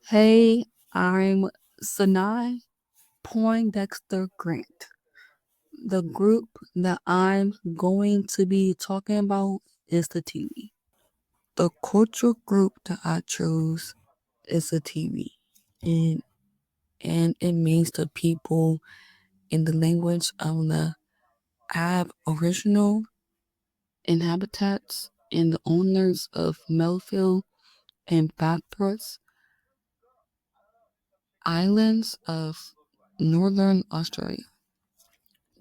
Hey, I'm Sanii Poindexter Grant. The group that I'm going to be talking about is the Tiwi. The cultural group that I chose is the Tiwi, and it means the people in the language of the Aboriginal inhabitants and the owners of Melville and Bathurst Islands of Northern Australia.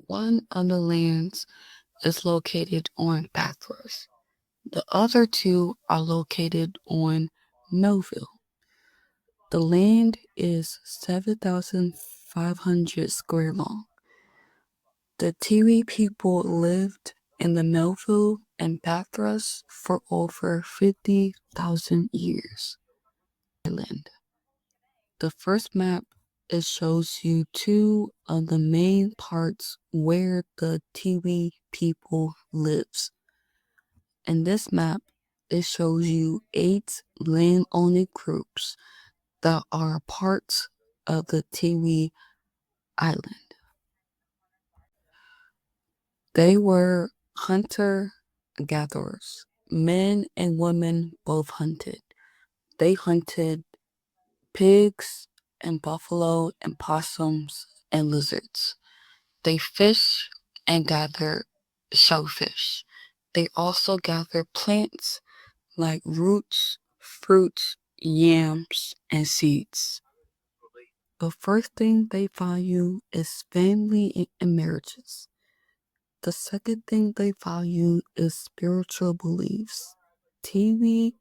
One of the lands is located on Bathurst. The other two are located on Melville. The land is 7,500 square long. The Tiwi people lived in the Melville and Bathurst for over 50,000 years. Island. The first map it shows you two of the main parts where the Tiwi people lives. In this map, it shows you 8 land-owning groups that are parts of the Tiwi Island. They were hunter-gatherers. Men and women both hunted. They hunted pigs and buffalo and possums and lizards. They fish and gather shellfish. They also gather plants like roots, fruits, yams, and seeds. The first thing they value is family and marriages. The second thing they value is spiritual beliefs. Tiwi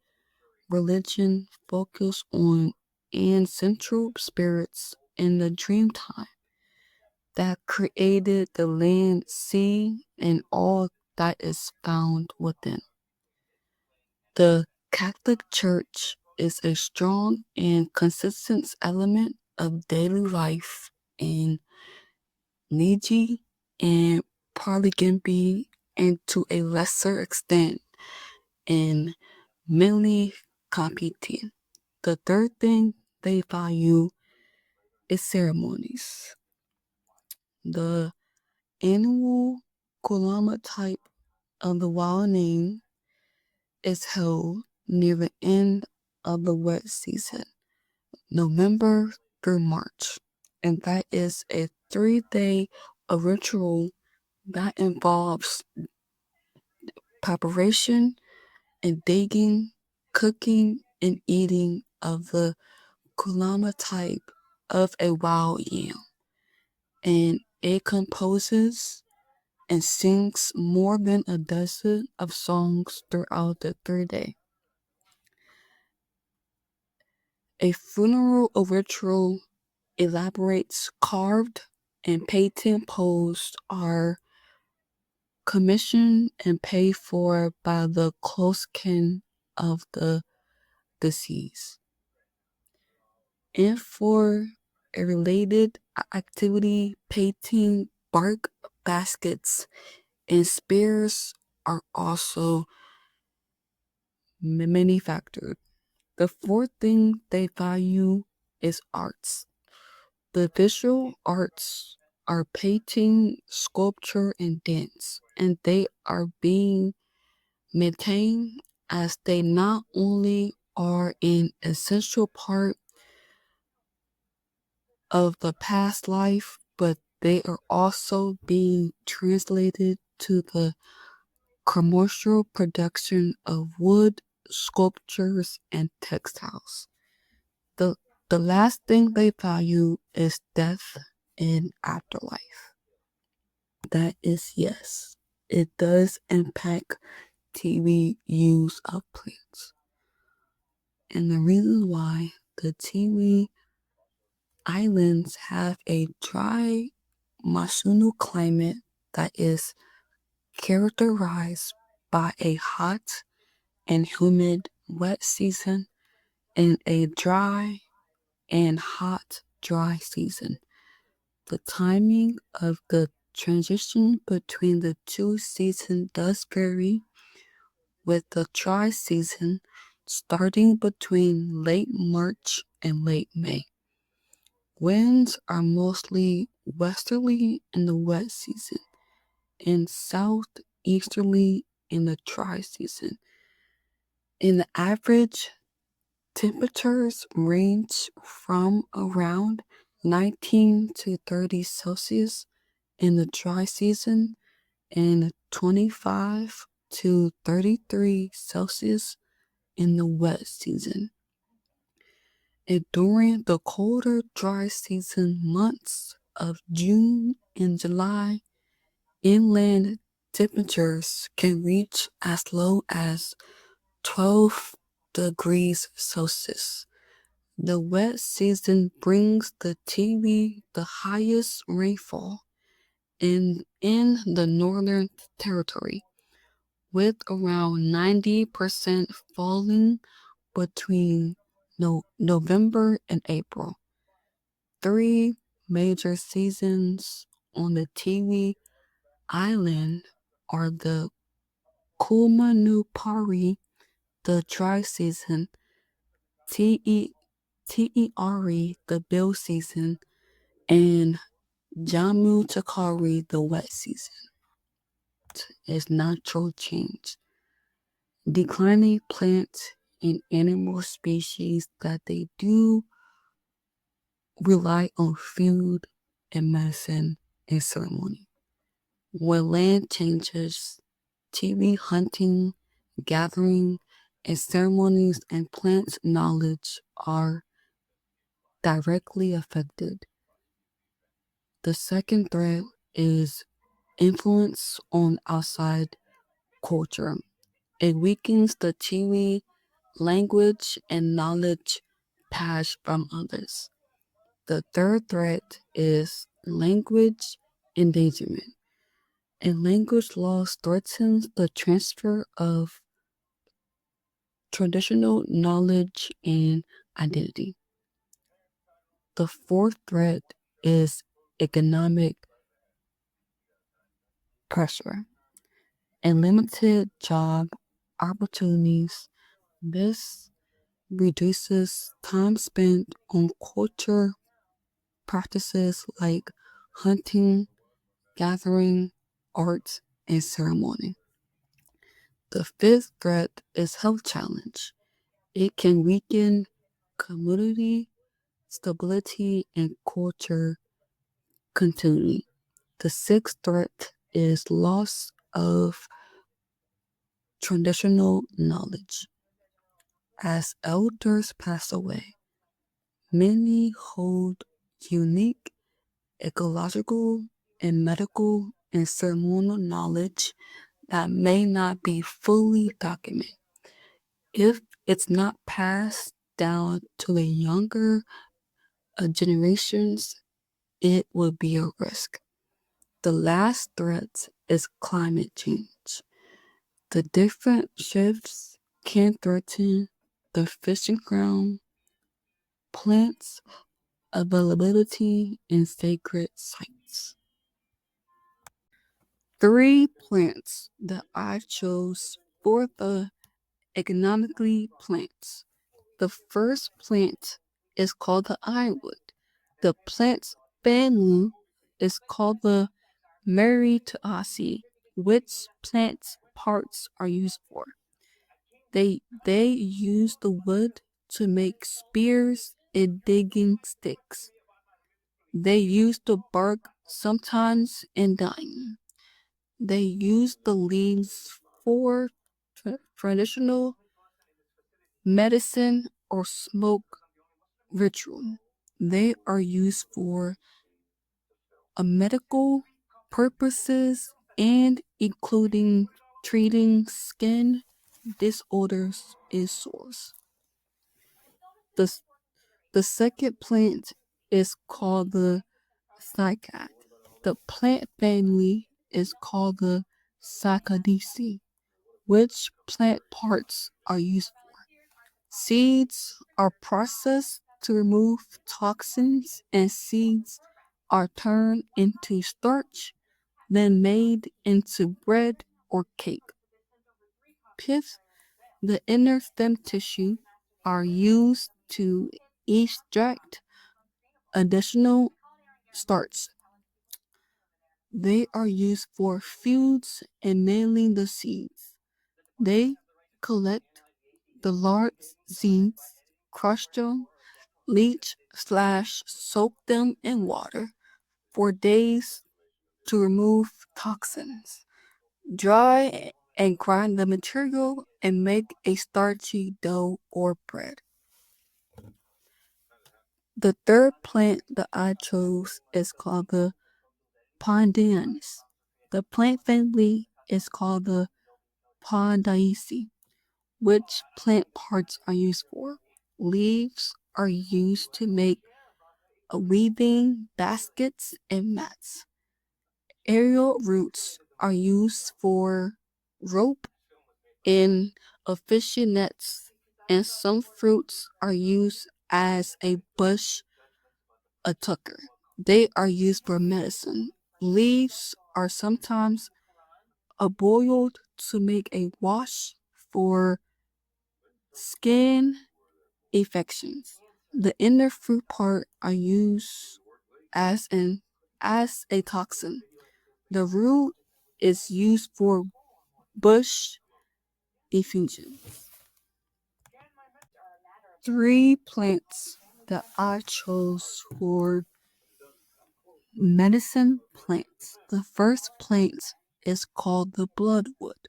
religion focus on ancestral spirits in the dream time that created the land, sea, and all that is found within. The Catholic Church is a strong and consistent element of daily life in Niji and Parligimbi, and to a lesser extent in Milne Kapiti. The third thing they value is ceremonies. The annual Kulama type of the wild name is held near the end of the wet season, November through March, and that is a 3-day ritual that involves preparation and digging, cooking, and eating of the kulama type of a wild yam, and it composes and sings more than a dozen of songs throughout the 3 day. A funeral ritual elaborates carved and painted poles are commissioned and paid for by the close kin of the deceased. And for a related activity, painting bark baskets and spears are also manufactured. The fourth thing they value is arts. The visual arts are painting, sculpture, and dance, and they are being maintained as they not only are an essential part of the past life, but they are also being translated to the commercial production of wood, sculptures, and textiles. The, the last thing they value is death and afterlife. That is yes, it does impact TV use of plants. And the reason why the Tiwi Islands have a dry monsoonal climate that is characterized by a hot and humid wet season and a dry and hot dry season. The timing of the transition between the two seasons does vary, with the dry season starting between late March and late May. Winds are mostly westerly in the wet season and southeasterly in the dry season. In the average, temperatures range from around 19 to 30 Celsius in the dry season and 25 to 33 Celsius in the wet season. And during the colder dry season months of June and July, inland temperatures can reach as low as 12 degrees Celsius. The wet season brings the Tiwi the highest rainfall in the Northern Territory, with around 90% falling between November and April. 3 major seasons on the Tiwi Island are the Kumanupari, the dry season, Te'eri, the bill season, and Jammu Chakari, the wet season. Is natural change. Declining plant and animal species that they do rely on food and medicine and ceremony. When land changes, TV hunting, gathering, and ceremonies and plant knowledge are directly affected. The second threat is influence on outside culture. It weakens the Tiwi language and knowledge passed from others. The third threat is language endangerment. A language loss threatens the transfer of traditional knowledge and identity. The fourth threat is economic pressure and limited job opportunities. This reduces time spent on culture practices like hunting, gathering, art, and ceremony. The fifth threat is health challenge. It can weaken community stability and culture continuity. The sixth threat is loss of traditional knowledge. As elders pass away, many hold unique ecological and medical and ceremonial knowledge that may not be fully documented. If it's not passed down to the younger generations, it will be a risk. The last threat is climate change. The different shifts can threaten the fishing ground, plants availability, and sacred sites. 3 plants that I chose for the economically plants. The first plant is called the ironwood. The plant family is called the Meritaceae, which plant parts are used for. They use the wood to make spears and digging sticks. They use the bark sometimes in dyeing. They use the leaves for traditional medicine or smoke ritual. They are used for medical purposes and including treating skin disorders and sores. The, the second plant is called the cycad. The plant family is called the Sacadiceae. Which plant parts are used for? Seeds are processed to remove toxins, and seeds are turned into starch, then made into bread or cake. Pith The inner stem tissue are used to extract additional starch. They are used for foods and mailing the seeds. They collect the large seeds, crush them, leach/soak them in water for days to remove toxins. Dry and grind the material and make a starchy dough or bread. The third plant that I chose is called the Pandanus. The plant family is called the Pondaceae. Which plant parts are used for? Leaves are used to make weaving baskets and mats. Aerial roots are used for rope and fishing nets, and some fruits are used as a bush a tucker. They are used for medicine. Leaves are sometimes boiled to make a wash for skin infections. The inner fruit part are used as a toxin. The root is used for bush effusion. Three plants that I chose for medicine plants. The first plant is called the bloodwood.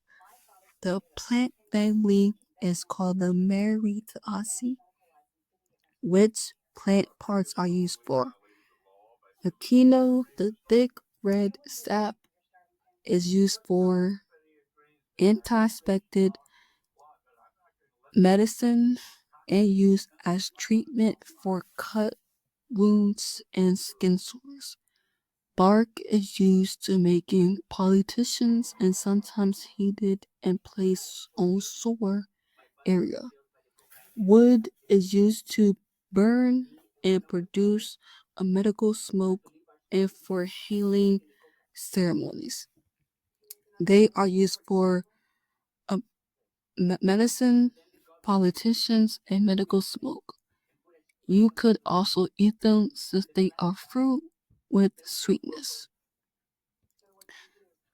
The plant family is called the Maritaceae. Which plant parts are used for? The kino, the thick red sap, is used for antiseptic medicine and used as treatment for cut wounds and skin sores. Bark is used to making politicians and sometimes heated and placed on sore area. Wood is used to burn and produce a medical smoke and for healing ceremonies. They are used for medicine, politicians, and medical smoke. You could also eat them since they are fruit with sweetness.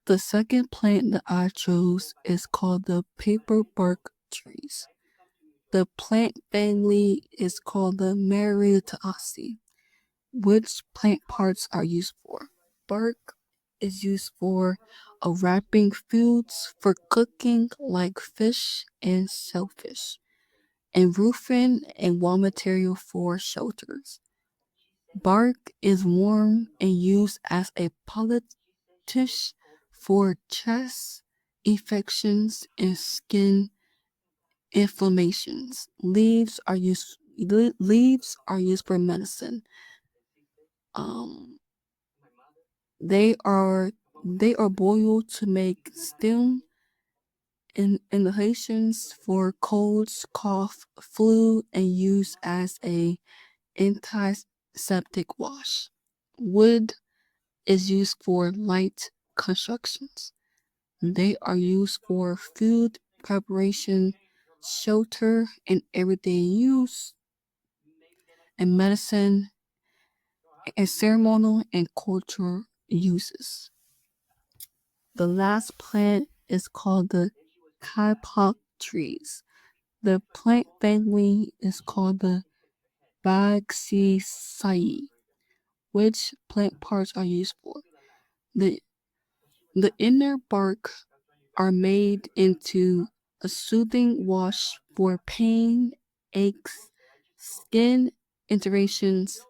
The second plant that I chose is called the paperbark trees. The plant family is called the Maritaceae. Which plant parts are used for? Bark is used for wrapping foods for cooking like fish and shellfish, and roofing and wall material for shelters. Bark is warm and used as a poultice for chest infections and skin inflammations. Leaves are used for medicine. Um, they are they are boiled to make stem inhalations for colds, cough, flu, and used as a antiseptic wash. Wood is used for light constructions. They are used for food preparation, shelter, and everyday use, and medicine, and ceremonial and cultural uses. The last plant is called the kapok trees. The plant family is called the Baxisae. Which plant parts are used for? The, the inner bark are made into a soothing wash for pain, aches, skin irritations,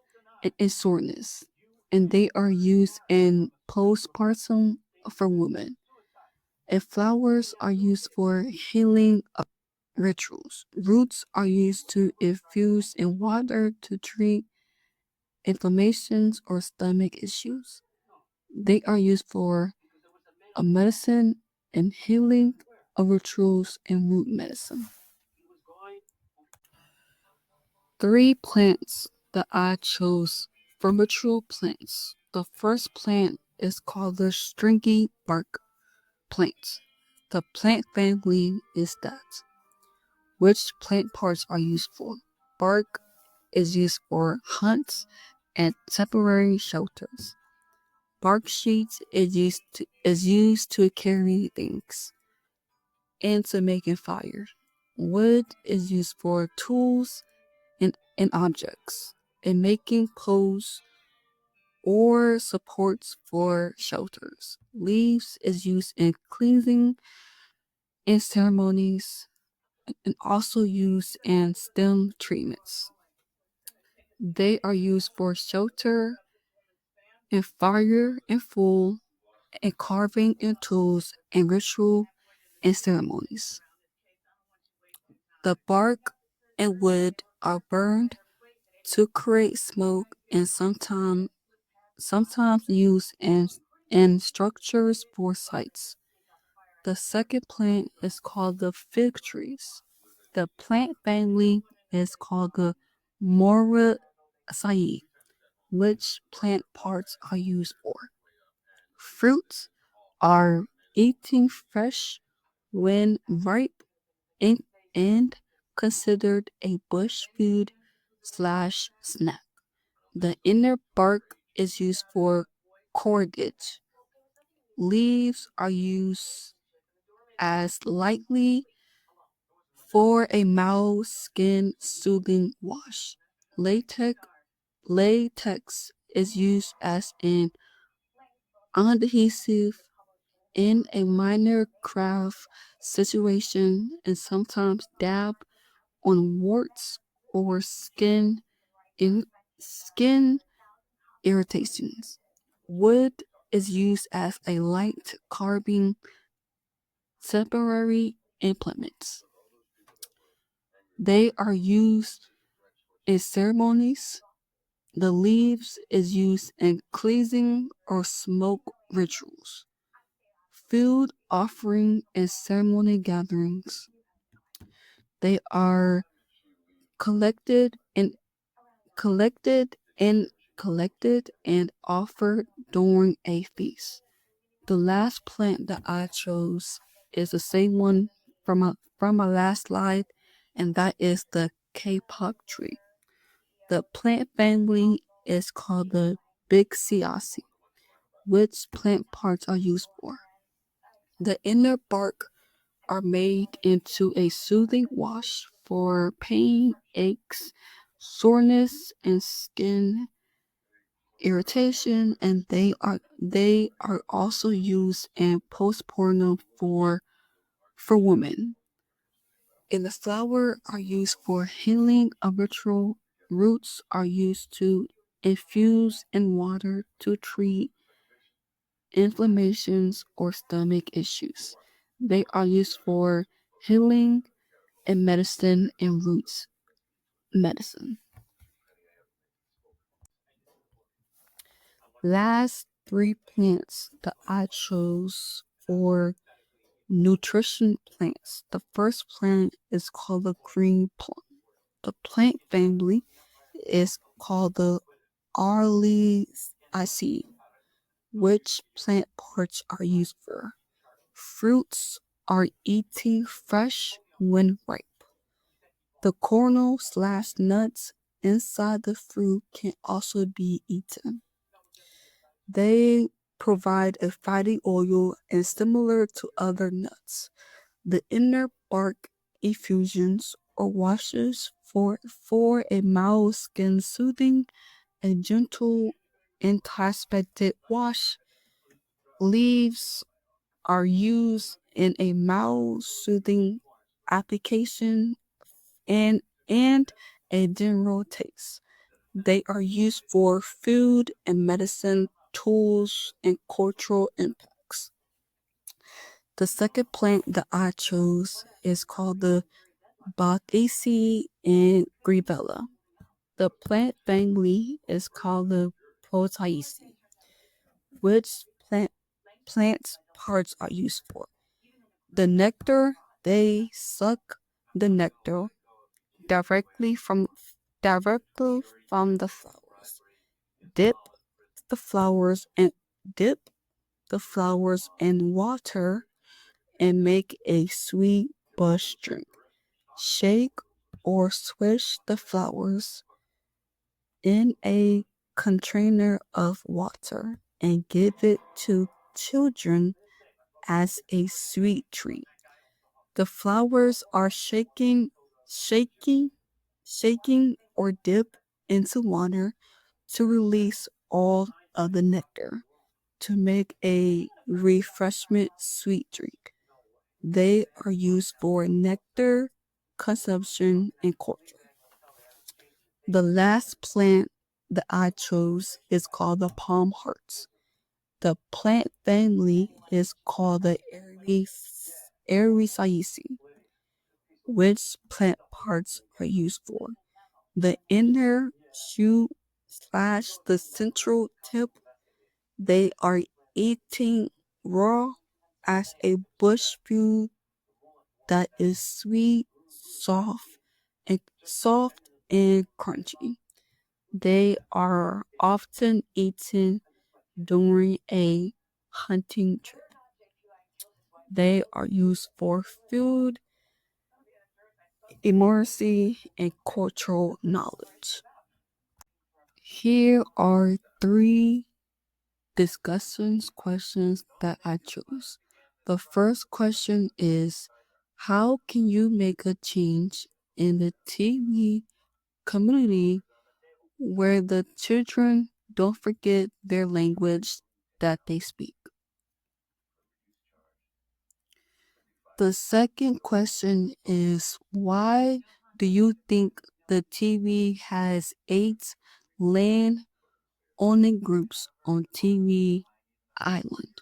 and soreness. And they are used in postpartum for women. And flowers are used for healing rituals. Roots are used to infuse in water to treat inflammations or stomach issues. They are used for a medicine and healing of rituals and root medicine. Three plants that I chose for ritual plants. The first plant is called the stringy bark plant. The plant family is that. Which plant parts are used for? Bark is used for hunts and temporary shelters. Bark sheets is used to carry things and to making fire. Wood is used for tools and objects and making poles or supports for shelters. Leaves is used in cleansing and ceremonies and also used in stem treatments. They are used for shelter and fire and fuel and carving and tools and ritual and ceremonies. The bark and wood are burned to create smoke and sometimes used in structures for sites. The second plant is called the fig trees. The plant family is called the Moraceae. Which plant parts are used for? Fruits are eaten fresh when ripe and, and considered a bush food slash snack. The inner bark is used for cordage. Leaves are used as lightly for a mild skin soothing wash. Latex is used as an adhesive in a minor craft situation and sometimes dab on warts or skin irritations. Wood is used as a light carving temporary implements. They are used in ceremonies. The leaves is used in cleansing or smoke rituals. Food offering and ceremony gatherings. They are collected and collected and collected and offered during a feast. The last plant that I chose is the same one from my last slide, and that is the K-pop tree. The plant family is called the Bixiaceae. Which plant parts are used for? The inner bark are made into a soothing wash for pain, aches, soreness, and skin irritation, and they are also used in postpartum for women. And the flower are used for healing of ritual. Roots are used to infuse in water to treat inflammations or stomach issues. They are used for healing and medicine and roots medicine. Last three plants that I chose for nutrition plants. The first plant is called the green plum. The plant family is called the Arliaceae. Which plant parts are used for? Fruits are eaten fresh when ripe. The kernel slash nuts inside the fruit can also be eaten. They provide a fatty oil and similar to other nuts. The inner bark effusions or washes for a mild skin soothing and gentle antioxidant wash. Leaves are used in a mild soothing application and a general taste. They are used for food and medicine, tools, and cultural impacts. The second plant that I chose is called the Bothaceae and Grevilla. The plant family is called the Proteaceae. Which plants parts are used for? The nectar, they suck the nectar directly from directly from the flowers. Dip the flowers and dip the flowers in water and make a sweet bush drink. Shake or swish the flowers in a container of water and give it to children as a sweet treat. The flowers are shaking, or dip into water to release all of the nectar to make a refreshment sweet drink. They are used for nectar consumption and culture. The last plant that I chose is called the palm hearts. The plant family is called the Ericaceae. Which plant parts are used for? The inner shoot slash the central tip. They are eaten raw as a bush food that is sweet, soft and crunchy. They are often eaten during a hunting trip. They are used for food, immersion, and cultural knowledge. Here are 3 discussion questions that I chose. The first question is, how can you make a change in the TV community where the children don't forget their language that they speak? The second question is, why do you think the TV has 8 land owning groups on TV Island?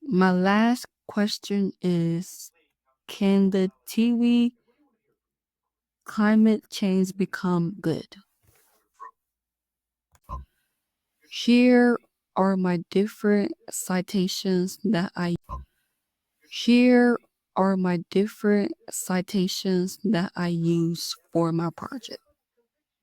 My last question is, can the TV climate change become good? Here are my different citations that I use for my project.